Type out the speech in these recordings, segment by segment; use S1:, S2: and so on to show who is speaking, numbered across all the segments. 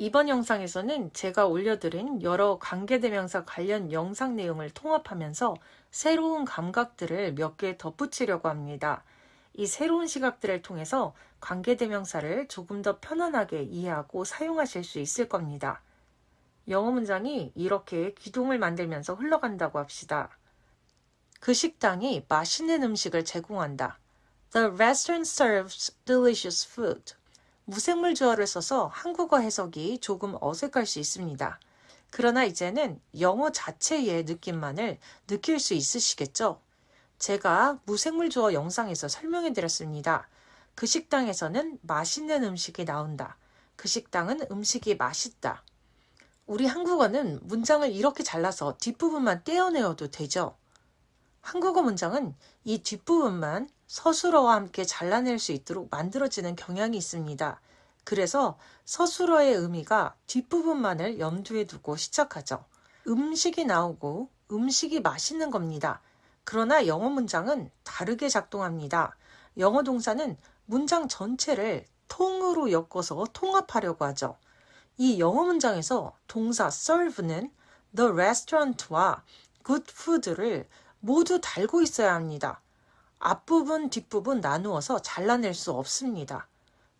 S1: 이번 영상에서는 제가 올려드린 여러 관계대명사 관련 영상 내용을 통합하면서 새로운 감각들을 몇 개 덧붙이려고 합니다. 이 새로운 시각들을 통해서 관계대명사를 조금 더 편안하게 이해하고 사용하실 수 있을 겁니다. 영어 문장이 이렇게 기둥을 만들면서 흘러간다고 합시다. 그 식당이 맛있는 음식을 제공한다. The restaurant serves delicious food. 무생물 주어를 써서 한국어 해석이 조금 어색할 수 있습니다. 그러나 이제는 영어 자체의 느낌만을 느낄 수 있으시겠죠? 제가 무생물 주어 영상에서 설명해 드렸습니다. 그 식당에서는 맛있는 음식이 나온다. 그 식당은 음식이 맛있다. 우리 한국어는 문장을 이렇게 잘라서 뒷부분만 떼어내어도 되죠? 한국어 문장은 이 뒷부분만 서술어와 함께 잘라낼 수 있도록 만들어지는 경향이 있습니다. 그래서 서술어의 의미가 뒷부분만을 염두에 두고 시작하죠. 음식이 나오고 음식이 맛있는 겁니다. 그러나 영어 문장은 다르게 작동합니다. 영어 동사는 문장 전체를 통으로 엮어서 통합하려고 하죠. 이 영어 문장에서 동사 serve는 the restaurant와 good food를 모두 달고 있어야 합니다. 앞부분, 뒷부분 나누어서 잘라낼 수 없습니다.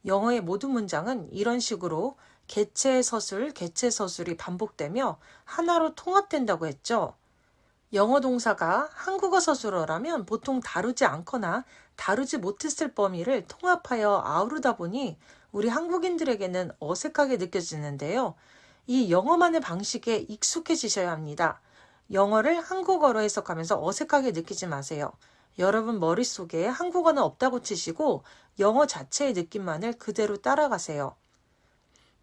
S1: 영어의 모든 문장은 이런 식으로 개체 서술, 개체 서술이 반복되며 하나로 통합된다고 했죠. 영어 동사가 한국어 서술어라면 보통 다루지 않거나 다루지 못했을 범위를 통합하여 아우르다 보니 우리 한국인들에게는 어색하게 느껴지는데요. 이 영어만의 방식에 익숙해지셔야 합니다. 영어를 한국어로 해석하면서 어색하게 느끼지 마세요. 여러분 머릿속에 한국어는 없다고 치시고 영어 자체의 느낌만을 그대로 따라가세요.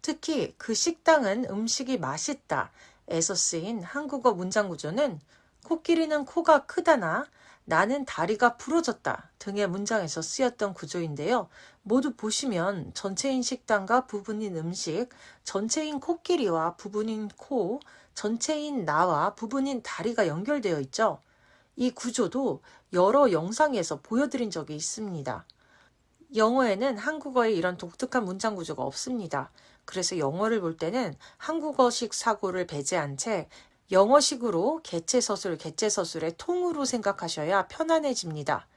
S1: 특히 그 식당은 음식이 맛있다 에서 쓰인 한국어 문장 구조는 코끼리는 코가 크다나 나는 다리가 부러졌다 등의 문장에서 쓰였던 구조인데요. 모두 보시면 전체인 식당과 부분인 음식, 전체인 코끼리와 부분인 코, 전체인 나와 부분인 다리가 연결되어 있죠. 이 구조도 여러 영상에서 보여드린 적이 있습니다. 영어에는 한국어에 이런 독특한 문장 구조가 없습니다. 그래서 영어를 볼 때는 한국어식 사고를 배제한 채 영어식으로 개체서술의 통으로 생각하셔야 편안해집니다.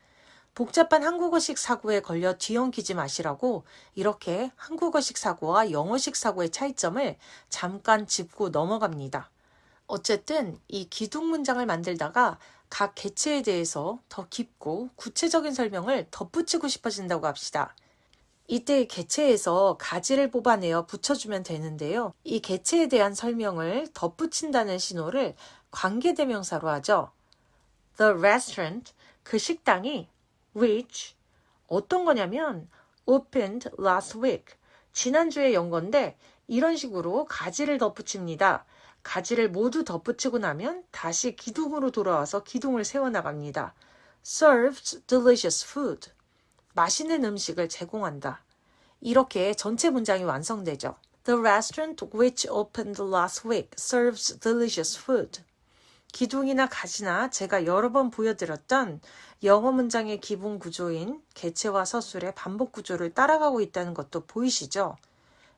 S1: 복잡한 한국어식 사고에 걸려 뒤엉키지 마시라고 이렇게 한국어식 사고와 영어식 사고의 차이점을 잠깐 짚고 넘어갑니다. 어쨌든 이 기둥 문장을 만들다가 각 개체에 대해서 더 깊고 구체적인 설명을 덧붙이고 싶어진다고 합시다. 이때 개체에서 가지를 뽑아내어 붙여주면 되는데요. 이 개체에 대한 설명을 덧붙인다는 신호를 관계대명사로 하죠. The restaurant, 그 식당이 which, 어떤 거냐면 opened last week, 지난주에 연 건데 이런 식으로 가지를 덧붙입니다. 가지를 모두 덧붙이고 나면 다시 기둥으로 돌아와서 기둥을 세워나갑니다. serves delicious food, 맛있는 음식을 제공한다. 이렇게 전체 문장이 완성되죠. The restaurant which opened last week serves delicious food. 기둥이나 가지나 제가 여러 번 보여드렸던 영어 문장의 기본 구조인 개체와 서술의 반복 구조를 따라가고 있다는 것도 보이시죠?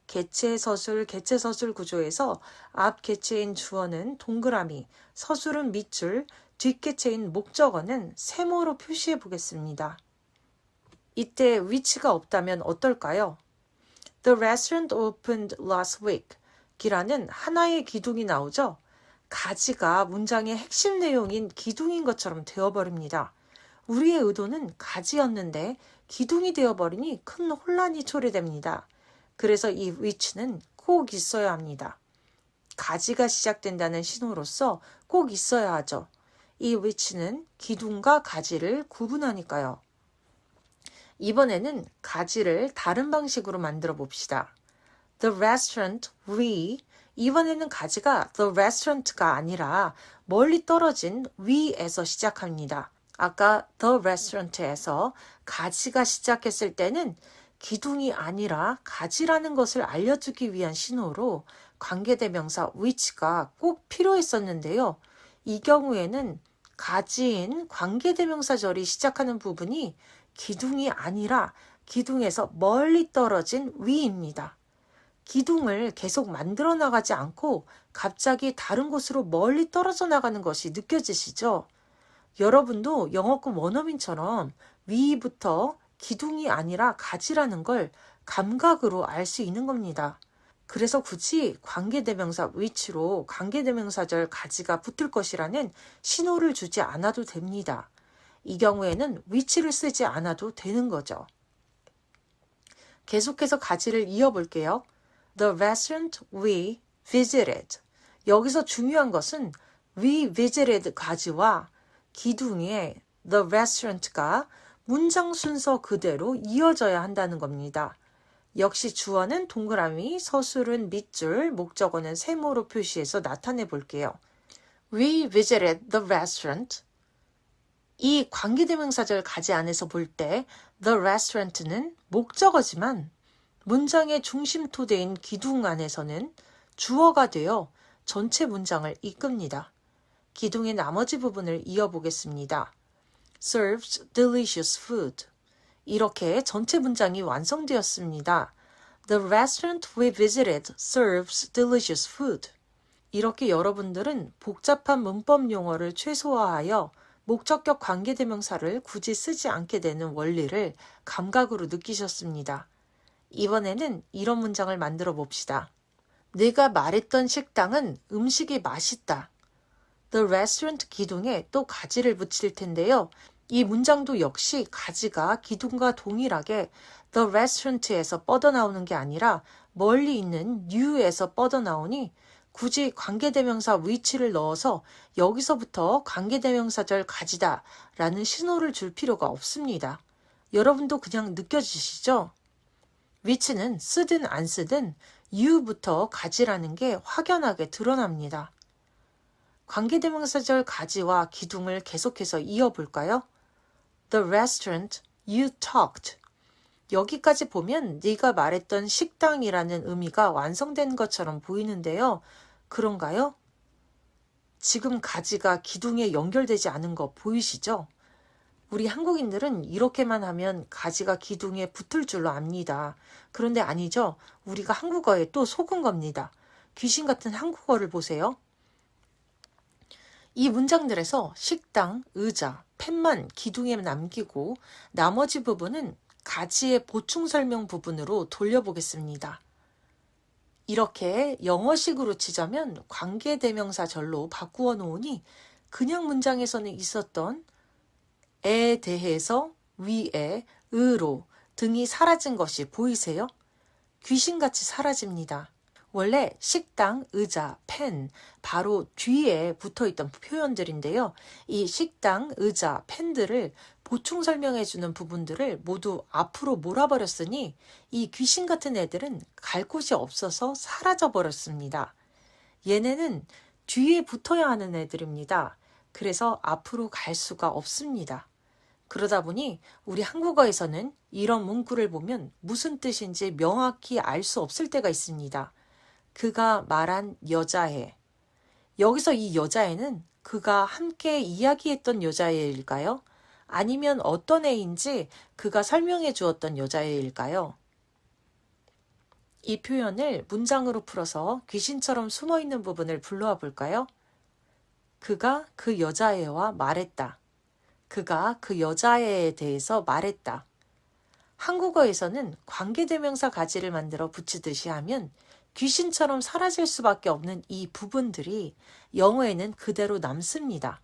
S1: 개체 서술 구조에서 앞 개체인 주어는 동그라미, 서술은 밑줄, 뒷개체인 목적어는 세모로 표시해 보겠습니다. 이때 which가 없다면 어떨까요? The restaurant opened last week 기라는 하나의 기둥이 나오죠? 가지가 문장의 핵심 내용인 기둥인 것처럼 되어버립니다. 우리의 의도는 가지였는데 기둥이 되어버리니 큰 혼란이 초래됩니다. 그래서 이 which는 꼭 있어야 합니다. 가지가 시작된다는 신호로서 꼭 있어야 하죠. 이 which는 기둥과 가지를 구분하니까요. 이번에는 가지를 다른 방식으로 만들어 봅시다. The restaurant 이번에는 가지가 the restaurant가 아니라 멀리 떨어진 위에서 시작합니다. 아까 the restaurant에서 가지가 시작했을 때는 기둥이 아니라 가지라는 것을 알려주기 위한 신호로 관계대명사 which가 꼭 필요했었는데요. 이 경우에는 가지인 관계대명사절이 시작하는 부분이 기둥이 아니라 기둥에서 멀리 떨어진 위입니다. 기둥을 계속 만들어 나가지 않고 갑자기 다른 곳으로 멀리 떨어져 나가는 것이 느껴지시죠? 여러분도 영어권 원어민처럼 위부터 기둥이 아니라 가지라는 걸 감각으로 알 수 있는 겁니다. 그래서 굳이 관계대명사 which로 관계대명사절 가지가 붙을 것이라는 신호를 주지 않아도 됩니다. 이 경우에는 which를 쓰지 않아도 되는 거죠. 계속해서 가지를 이어볼게요. The restaurant we visited. 여기서 중요한 것은 we visited 가지와 기둥의 the restaurant가 문장 순서 그대로 이어져야 한다는 겁니다. 역시 주어는 동그라미, 서술은 밑줄, 목적어는 세모로 표시해서 나타내 볼게요. We visited the restaurant. 이 관계대명사절 가지 안에서 볼 때 the restaurant는 목적어지만 문장의 중심토대인 기둥 안에서는 주어가 되어 전체 문장을 이끕니다. 기둥의 나머지 부분을 이어보겠습니다. serves delicious food. 이렇게 전체 문장이 완성되었습니다. The restaurant we visited serves delicious food. 이렇게 여러분들은 복잡한 문법 용어를 최소화하여 목적격 관계대명사를 굳이 쓰지 않게 되는 원리를 감각으로 느끼셨습니다. 이번에는 이런 문장을 만들어 봅시다. 내가 말했던 식당은 음식이 맛있다. The restaurant 기둥에 또 가지를 붙일 텐데요. 이 문장도 역시 가지가 기둥과 동일하게 the restaurant에서 뻗어나오는 게 아니라 멀리 있는 new에서 뻗어나오니 굳이 관계대명사 which를 넣어서 여기서부터 관계대명사절 가지다 라는 신호를 줄 필요가 없습니다. 여러분도 그냥 느껴지시죠? which는 쓰든 안 쓰든 you부터 가지라는 게 확연하게 드러납니다. 관계대명사절 가지와 기둥을 계속해서 이어볼까요? The restaurant you talked. 여기까지 보면 네가 말했던 식당이라는 의미가 완성된 것처럼 보이는데요. 그런가요? 지금 가지가 기둥에 연결되지 않은 거 보이시죠? 우리 한국인들은 이렇게만 하면 가지가 기둥에 붙을 줄로 압니다. 그런데 아니죠. 우리가 한국어에 또 속은 겁니다. 귀신 같은 한국어를 보세요. 이 문장들에서 식당, 의자, 펜만 기둥에 남기고 나머지 부분은 가지의 보충 설명 부분으로 돌려보겠습니다. 이렇게 영어식으로 치자면 관계대명사절로 바꾸어 놓으니 그냥 문장에서는 있었던 에 대해서 위에 으로 등이 사라진 것이 보이세요? 귀신같이 사라집니다. 원래 식당, 의자, 펜 바로 뒤에 붙어있던 표현들인데요. 이 식당, 의자, 펜들을 보충 설명해주는 부분들을 모두 앞으로 몰아버렸으니 이 귀신 같은 애들은 갈 곳이 없어서 사라져버렸습니다. 얘네는 뒤에 붙어야 하는 애들입니다. 그래서 앞으로 갈 수가 없습니다. 그러다 보니 우리 한국어에서는 이런 문구를 보면 무슨 뜻인지 명확히 알 수 없을 때가 있습니다. 그가 말한 여자애. 여기서 이 여자애는 그가 함께 이야기했던 여자애일까요? 아니면 어떤 애인지 그가 설명해 주었던 여자애일까요? 이 표현을 문장으로 풀어서 귀신처럼 숨어있는 부분을 불러와 볼까요? 그가 그 여자애와 말했다. 그가 그 여자애에 대해서 말했다. 한국어에서는 관계대명사 가지를 만들어 붙이듯이 하면 귀신처럼 사라질 수밖에 없는 이 부분들이 영어에는 그대로 남습니다.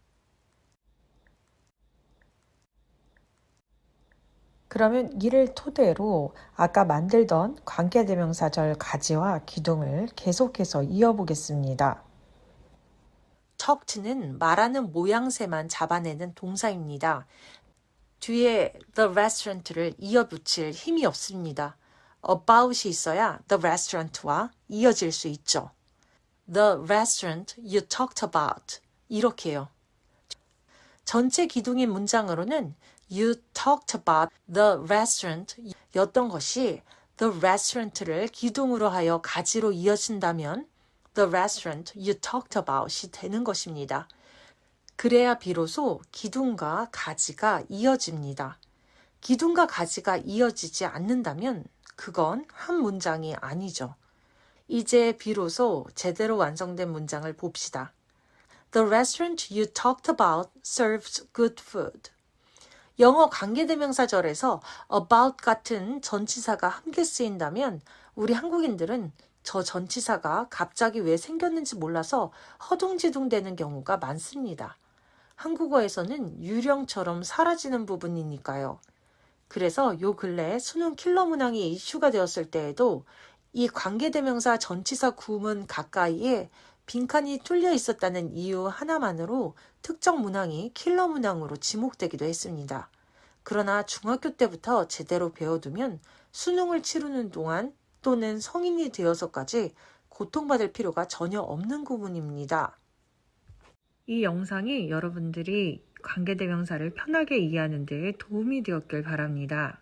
S1: 그러면 이를 토대로 아까 만들던 관계대명사절 가지와 기둥을 계속해서 이어보겠습니다. talk는 말하는 모양새만 잡아내는 동사입니다. 뒤에 the restaurant를 이어붙일 힘이 없습니다. about이 있어야 the restaurant와 이어질 수 있죠. The restaurant you talked about 이렇게요. 전체 기둥인 문장으로는 you talked about the restaurant 였던 것이 the restaurant를 기둥으로 하여 가지로 이어진다면 the restaurant you talked about이 되는 것입니다. 그래야 비로소 기둥과 가지가 이어집니다. 기둥과 가지가 이어지지 않는다면 그건 한 문장이 아니죠. 이제 비로소 제대로 완성된 문장을 봅시다. The restaurant you talked about serves good food. 영어 관계대명사절에서 about 같은 전치사가 함께 쓰인다면 우리 한국인들은 저 전치사가 갑자기 왜 생겼는지 몰라서 허둥지둥 되는 경우가 많습니다. 한국어에서는 유령처럼 사라지는 부분이니까요. 그래서 요 근래 수능 킬러 문항이 이슈가 되었을 때에도 이 관계대명사 전치사 구문 가까이에 빈칸이 뚫려 있었다는 이유 하나만으로 특정 문항이 킬러 문항으로 지목되기도 했습니다. 그러나 중학교 때부터 제대로 배워두면 수능을 치르는 동안 또는 성인이 되어서까지 고통받을 필요가 전혀 없는 구문입니다. 이 영상이 여러분들이 관계대명사를 편하게 이해하는 데 도움이 되었길 바랍니다.